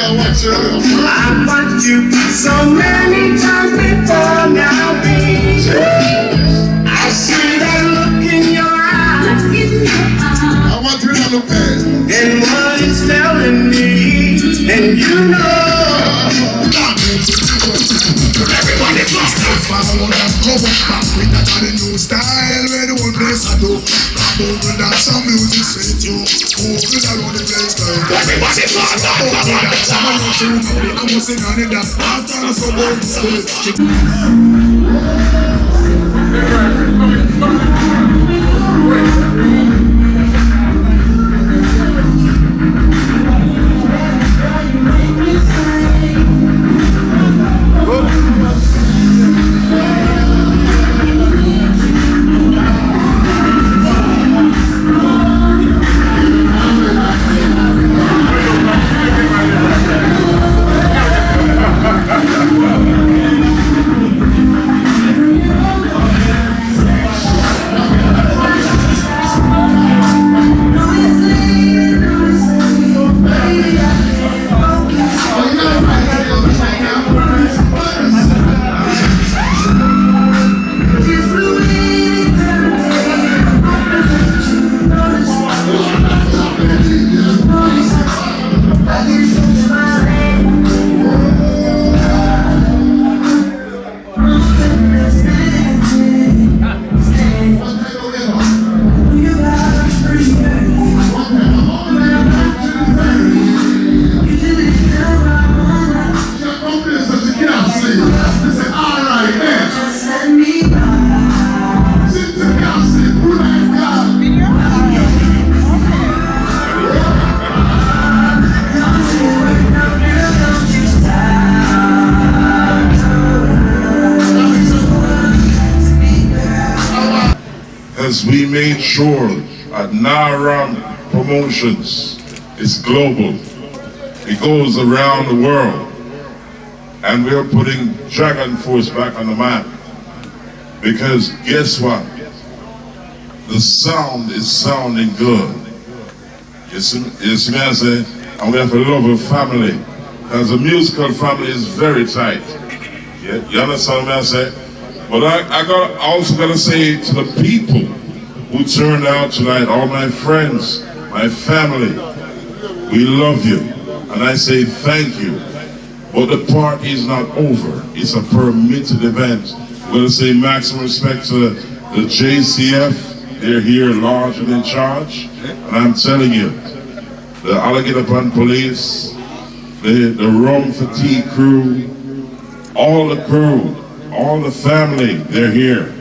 I've watched you so many times before now, baby. I see that look in your eyes. I want you to look at it. And what it's telling me, and you know. Everybody must have found that cover back with that on the new style where the whole place I do. Over that some music straight you. Over around the place like everybody must have found that some music. I'm singing on it that after the suburban stage. because we made sure at Naram Promotions is global. It goes around the world. And we're putting Dragon Force back on the map. Because guess what? The sound is sounding good. You see me I say? And we have a loving family. Because the musical family is very tight. Yeah? You understand what I say? But I also got to say to the people who turned out tonight, all my friends, my family, we love you. And I say thank you. But the party is not over. It's a permitted event. We're going to say maximum respect to the JCF. They're here large and in charge. And I'm telling you, the Alligator Pond Police, the Rum for Tea crew, all the crew, all the family, they're here.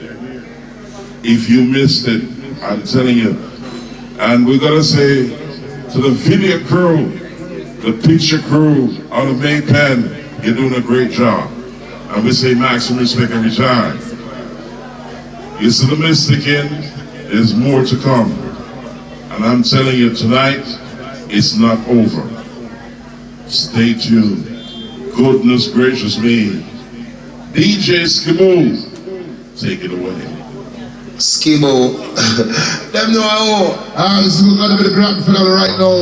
If you missed it, I'm telling you. And we're going to say to the video crew, the picture crew out of Maypen, you're doing a great job. And we say maximum respect every time. You see the Mystic in, there's more to come. And I'm telling you tonight, it's not over. Stay tuned. Goodness gracious me. DJ Skimo, take it away. Skimo, them know how. This is going to be the grand finale right now.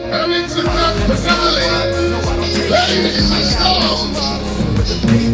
And it's the grand finale. Ladies and gentlemen.